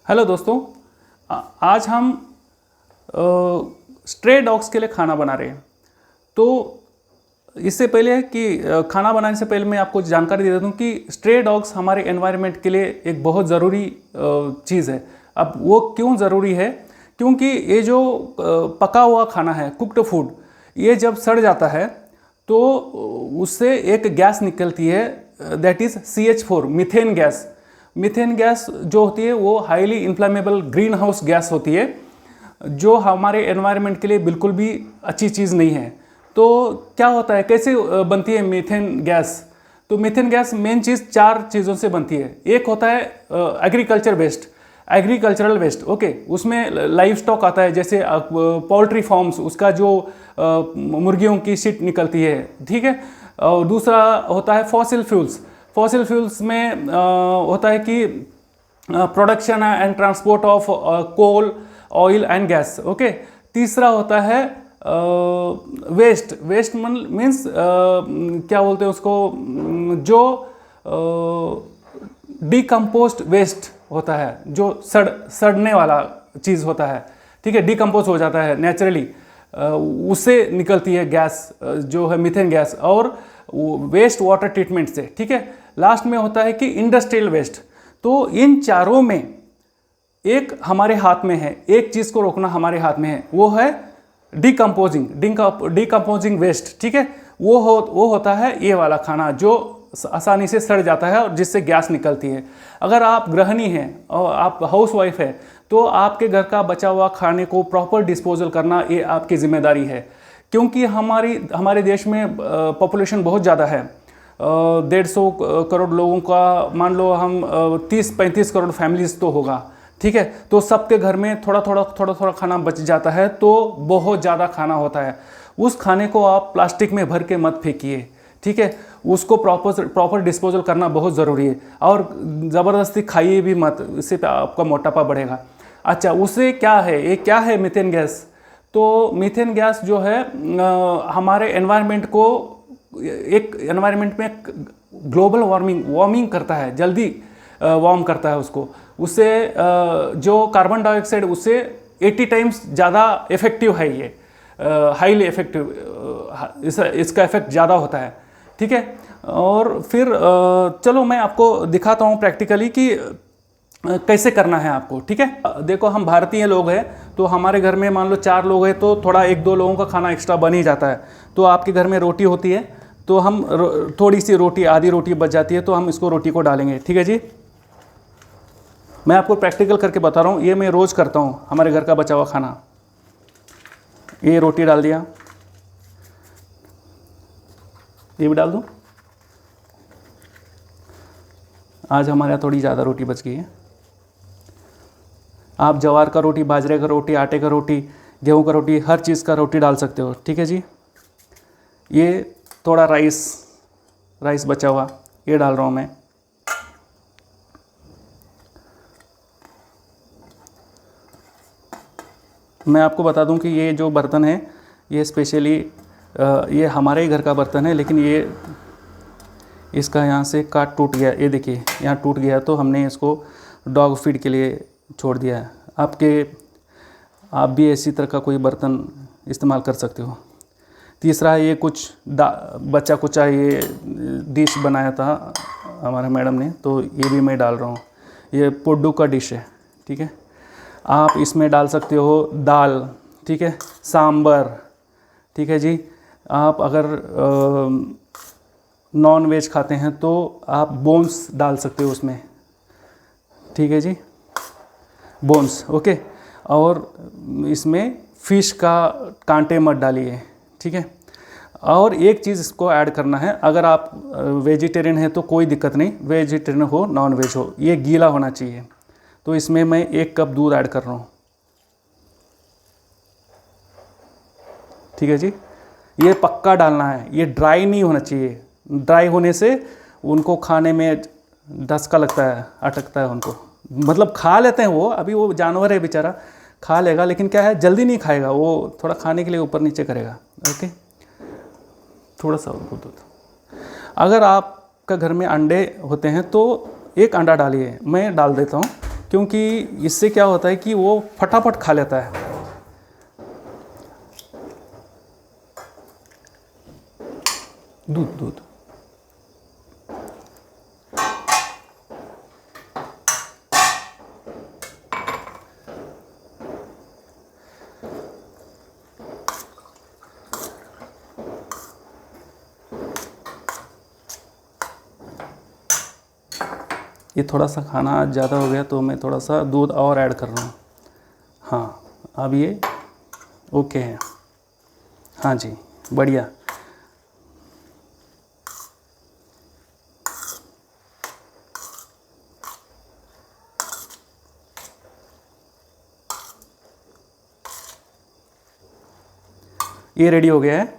Hello दोस्तों, आज हम स्ट्रे डॉग्स के लिए खाना बना रहे हैं। तो इससे पहले कि खाना बनाने से पहले मैं आपको जानकारी दे देता हूँ कि स्ट्रे डॉग्स हमारे एनवायरनमेंट के लिए एक बहुत ज़रूरी चीज़ है। अब वो क्यों ज़रूरी है? क्योंकि ये जो पका हुआ खाना है, कुक्ड फूड, ये जब सड़ जाता है तो उससे एक गैस निकलती है, that is CH4, methane gas. Methane gas जो होती है वो highly inflammable green house gas होती है, जो हमारे एनवायरनमेंट के लिए बिल्कुल भी अच्छी चीज़ नहीं है। तो क्या होता है, कैसे बनती है मीथेन गैस? तो मीथेन गैस मेन चीज़ 4 चीज़ों से बनती है। एक होता है agriculture waste, agricultural waste, okay. उसमें लाइव स्टॉक आता है, जैसे पोल्ट्री फार्म्स, उसका जो मुर्गियों की शिट निकलती है, ठीक है। और दूसरा होता है फॉसिल फ्यूल्स। फॉसिल फ्यूल्स में होता है कि production and transport of coal, oil and gas, okay. तीसरा होता है वेस्ट। वेस्ट मीन्स क्या बोलते हैं उसको, जो डिकम्पोज्ड वेस्ट होता है, जो सड़ने वाला चीज़ होता है, ठीक है, डिकम्पोज हो जाता है नेचुरली, उससे निकलती है गैस जो है मीथेन गैस, और वेस्ट वाटर ट्रीटमेंट से, ठीक है। लास्ट में होता है कि इंडस्ट्रियल वेस्ट। तो इन चारों में एक हमारे हाथ में है, एक चीज़ को रोकना हमारे हाथ में है, वो है डिकम्पोजिंग वेस्ट, ठीक है। वो होता है ये वाला खाना जो आसानी से सड़ जाता है और जिससे गैस निकलती है। अगर आप गृहिणी हैं और आप हाउस वाइफ है तो आपके घर का बचा हुआ खाने को प्रॉपर डिस्पोजल करना ये आपकी जिम्मेदारी है। क्योंकि हमारे देश में पॉपुलेशन बहुत ज़्यादा है, 150 करोड़ लोगों का, मान लो हम 30-35 करोड़ फैमिलीज तो होगा, ठीक है। तो सबके घर में थोड़ा थोड़ा खाना बच जाता है, तो बहुत ज़्यादा खाना होता है। उस खाने को आप प्लास्टिक में भर के मत फेंकिए, ठीक है। उसको प्रॉपर डिस्पोजल करना बहुत ज़रूरी है, और ज़बरदस्ती खाइए भी मत, इससे आपका मोटापा बढ़ेगा। अच्छा, उससे क्या है, ये क्या है मीथेन गैस? तो मीथेन गैस जो है हमारे एनवायरनमेंट को, एक एनवायरनमेंट में ग्लोबल वार्मिंग करता है, जल्दी वार्म करता है उसको। उससे जो कार्बन डाइऑक्साइड, उससे 80 टाइम्स ज़्यादा इफेक्टिव है ये, हाईली इफेक्टिव, इसका इफेक्ट ज़्यादा होता है, ठीक है। और फिर चलो मैं आपको दिखाता हूँ प्रैक्टिकली कि कैसे करना है आपको, ठीक है। देखो, हम भारतीय लोग हैं, तो हमारे घर में मान लो 4 लोग हैं, तो थोड़ा 1-2 लोगों का खाना एक्स्ट्रा बन ही जाता है। तो आपके घर में रोटी होती है, तो हम थोड़ी सी रोटी, आधी रोटी बच जाती है, तो हम इसको रोटी को डालेंगे, ठीक है जी। मैं आपको प्रैक्टिकल करके बता रहा हूँ, ये मैं रोज़ करता हूँ, हमारे घर का बचा हुआ खाना। ये रोटी डाल दिया, ये भी डाल दूँ। आज हमारे यहाँ थोड़ी ज़्यादा रोटी बच गई है। आप ज्वार का रोटी, बाजरे का रोटी, आटे का रोटी, गेहूं का रोटी, हर चीज़ का रोटी डाल सकते हो, ठीक है जी। ये थोड़ा राइस बचा हुआ, ये डाल रहा हूँ मैं। मैं आपको बता दूं कि ये जो बर्तन है, ये स्पेशली ये हमारे ही घर का बर्तन है, लेकिन ये इसका यहाँ से काट टूट गया, ये देखिए यहाँ टूट गया, तो हमने इसको डॉग फीड के लिए छोड़ दिया है। आप भी इसी तरह का कोई बर्तन इस्तेमाल कर सकते हो। तीसरा है, ये कुछ बच्चा कुचा ये डिश बनाया था हमारे मैडम ने, तो ये भी मैं डाल रहा हूँ। ये पोड्डू का डिश है, ठीक है। आप इसमें डाल सकते हो दाल, ठीक है, सांबर, ठीक है जी। आप अगर नॉन वेज खाते हैं तो आप बोन्स डाल सकते हो उसमें, ठीक है जी, बोन्स, ओके। और इसमें फ़िश का कांटे मत डालिए, ठीक है। और एक चीज़ इसको ऐड करना है, अगर आप वेजिटेरियन है तो कोई दिक्कत नहीं, वेजिटेरियन हो नॉन वेज हो, ये गीला होना चाहिए। तो इसमें मैं 1 कप दूध ऐड कर रहा हूँ, ठीक है जी। ये पक्का डालना है, ये ड्राई नहीं होना चाहिए। ड्राई होने से उनको खाने में धक्का लगता है, अटकता है उनको, मतलब खा लेते हैं वो, अभी वो जानवर है बेचारा, खा लेगा, लेकिन क्या है, जल्दी नहीं खाएगा, वो थोड़ा खाने के लिए ऊपर नीचे करेगा, ओके। थोड़ा सा दूध। अगर आपका घर में अंडे होते हैं तो 1 अंडा डालिए, मैं डाल देता हूँ, क्योंकि इससे क्या होता है कि वो फटाफट खा लेता है। दूध दूध ये थोड़ा सा खाना ज़्यादा हो गया तो मैं थोड़ा सा दूध और ऐड कर रहा हूँ। हाँ, अब ये ओके है। हाँ जी, बढ़िया। ये रेडी हो गया है।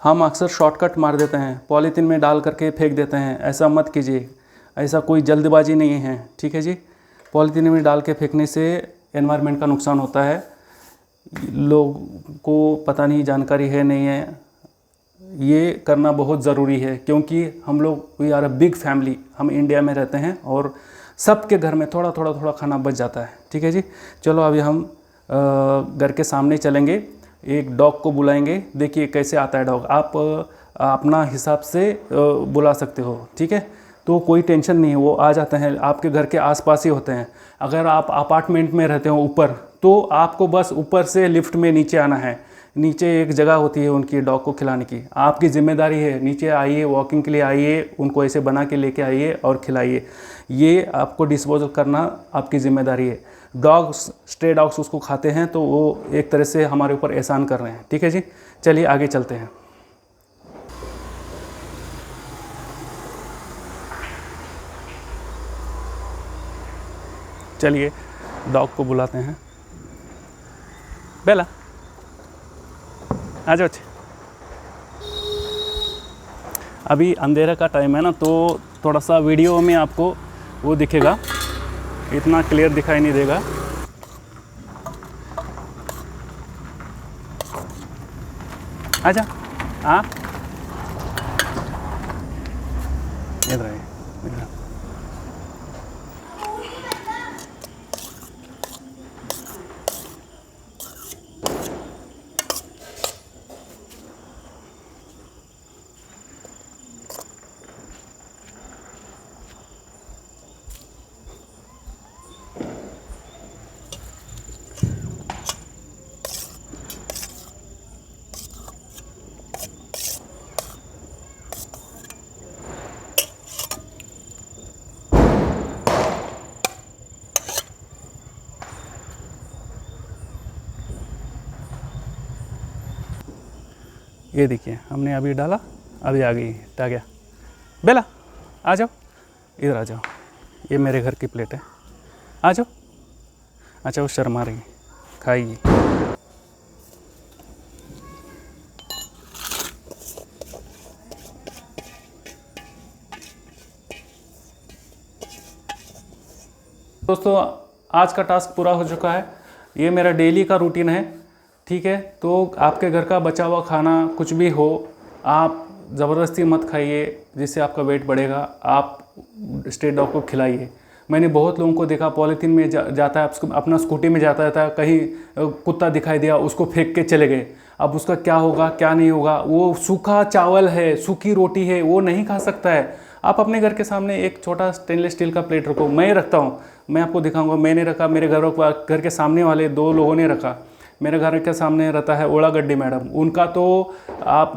हम अक्सर शॉर्टकट मार देते हैं, पॉलीथीन में डाल करके फेंक देते हैं। ऐसा मत कीजिए, ऐसा कोई जल्दबाजी नहीं है, ठीक है जी। पॉलीथीन में डाल के फेंकने से एनवायरनमेंट का नुकसान होता है। लोगों को पता नहीं, जानकारी है नहीं है, ये करना बहुत ज़रूरी है। क्योंकि हम लोग we are a big family, हम इंडिया में रहते हैं और सबके घर में थोड़ा थोड़ा थोड़ा खाना बच जाता है, ठीक है जी। चलो अभी हम घर के सामने चलेंगे, एक डॉग को बुलाएंगे। देखिए कैसे आता है डॉग। आप अपना हिसाब से बुला सकते हो, ठीक है। तो कोई टेंशन नहीं है, वो आ जाते हैं, आपके घर के आसपास ही होते हैं। अगर आप अपार्टमेंट में रहते हो ऊपर, तो आपको बस ऊपर से लिफ्ट में नीचे आना है। नीचे एक जगह होती है उनकी डॉग को खिलाने की, आपकी ज़िम्मेदारी है। नीचे आइए, वॉकिंग के लिए आइए, उनको ऐसे बना के लेके आइए और खिलाइए। ये आपको डिस्पोजल करना आपकी ज़िम्मेदारी है। डॉग्स, स्ट्रे डॉग्स उसको खाते हैं तो वो एक तरह से हमारे ऊपर एहसान कर रहे हैं, ठीक है जी। चलिए आगे चलते हैं। चलिए डॉग को बुलाते हैं। बेला आ जाओ। अभी अंधेरा का टाइम है ना, तो थोड़ा सा वीडियो में आपको वो दिखेगा, इतना क्लियर दिखाई नहीं देगा। आजा, हाँ इधर आइए। ये देखिए, हमने अभी डाला, अभी आ गई टाग्या। बेला आ जाओ, इधर आ जाओ। ये मेरे घर की प्लेट है, आ जाओ। अच्छा वो शर्मा रही, खाइए। दोस्तों आज का टास्क पूरा हो चुका है। ये मेरा डेली का रूटीन है, ठीक है। तो आपके घर का बचा हुआ खाना कुछ भी हो, आप ज़बरदस्ती मत खाइए जिससे आपका वेट बढ़ेगा। आप स्ट्रे डॉग को खिलाइए। मैंने बहुत लोगों को देखा पॉलीथीन में जाता है, अपना स्कूटी में जाता था, कहीं कुत्ता दिखाई दिया उसको फेंक के चले गए। अब उसका क्या होगा क्या नहीं होगा। वो सूखा चावल है, सूखी रोटी है, वो नहीं खा सकता है। आप अपने घर के सामने एक छोटा स्टेनलेस स्टील का प्लेट रखो। मैं रखता हूँ, मैं आपको दिखाऊंगा। मैंने रखा, मेरे घर के सामने वाले 2 लोगों ने रखा। मेरे घर के सामने रहता है ओला गड्डी मैडम, उनका तो आप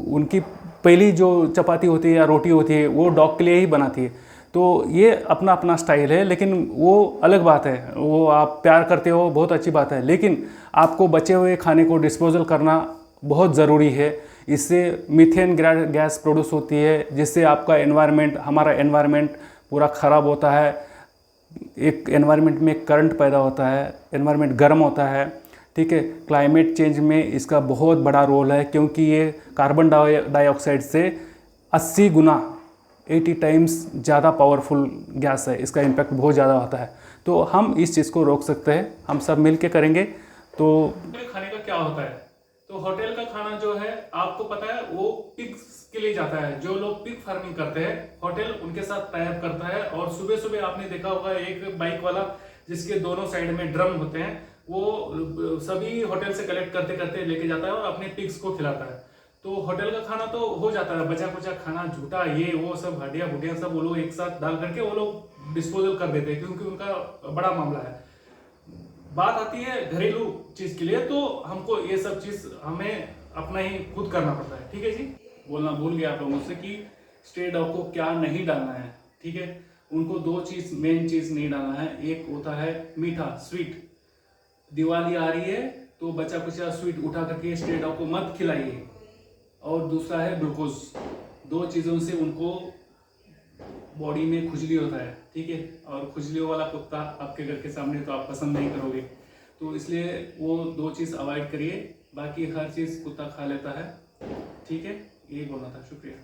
उनकी पहली जो चपाती होती है या रोटी होती है वो डॉग के लिए ही बनाती है। तो ये अपना अपना स्टाइल है, लेकिन वो अलग बात है। वो आप प्यार करते हो, बहुत अच्छी बात है, लेकिन आपको बचे हुए खाने को डिस्पोजल करना बहुत ज़रूरी है। इससे मीथेन गैस प्रोड्यूस होती है, जिससे आपका एनवायरनमेंट, हमारा एनवायरनमेंट पूरा ख़राब होता है। एक एनवायरनमेंट में करंट पैदा होता है, एनवायरनमेंट गर्म होता है, ठीक है। क्लाइमेट चेंज में इसका बहुत बड़ा रोल है, क्योंकि ये कार्बन डाइऑक्साइड से 80 गुना 80 टाइम्स ज़्यादा पावरफुल गैस है। इसका इम्पैक्ट बहुत ज़्यादा होता है। तो हम इस चीज़ को रोक सकते हैं, हम सब मिल के करेंगे। तो खाने का क्या होता है, तो होटल का खाना जो है आपको पता है वो पिग्स के लिए जाता है। जो लोग पिग फार्मिंग करते हैं होटल उनके साथ टाई अप करता है, और सुबह सुबह आपने देखा होगा एक बाइक वाला जिसके दोनों साइड में ड्रम होते हैं, वो सभी होटल से कलेक्ट करते करते लेके जाता है और अपने पिग्स को खिलाता है। तो होटल का खाना तो हो जाता है, बचा कुचा खाना, झूठा ये वो सब हड्डियां बुड्डियां सब वो लोग एक साथ डाल करके वो लोग डिस्पोजल कर देते हैं, क्योंकि उनका बड़ा मामला है। बात आती है घरेलू चीज के लिए, तो हमको ये सब चीज हमें अपना ही खुद करना पड़ता है। ठीक है जी, बोलना भूल गया आप लोगों से कि स्ट्रे डॉग को क्या नहीं डालना है। ठीक है, उनको दो चीज मेन चीज नहीं डालना है। एक होता है मीठा, स्वीट। दिवाली आ रही है तो बच्चा कुचा स्वीट उठा करके स्ट्रे डॉग को मत खिलाइए। और दूसरा है ग्लूकोज। दो चीजों से उनको बॉडी में खुजली होता है। ठीक है, और खुजलियों वाला कुत्ता आपके घर के सामने तो आप पसंद नहीं करोगे, तो इसलिए वो दो चीज़ अवॉइड करिए। बाकी हर चीज़ कुत्ता खा लेता है। ठीक है, यही बोलना था। शुक्रिया।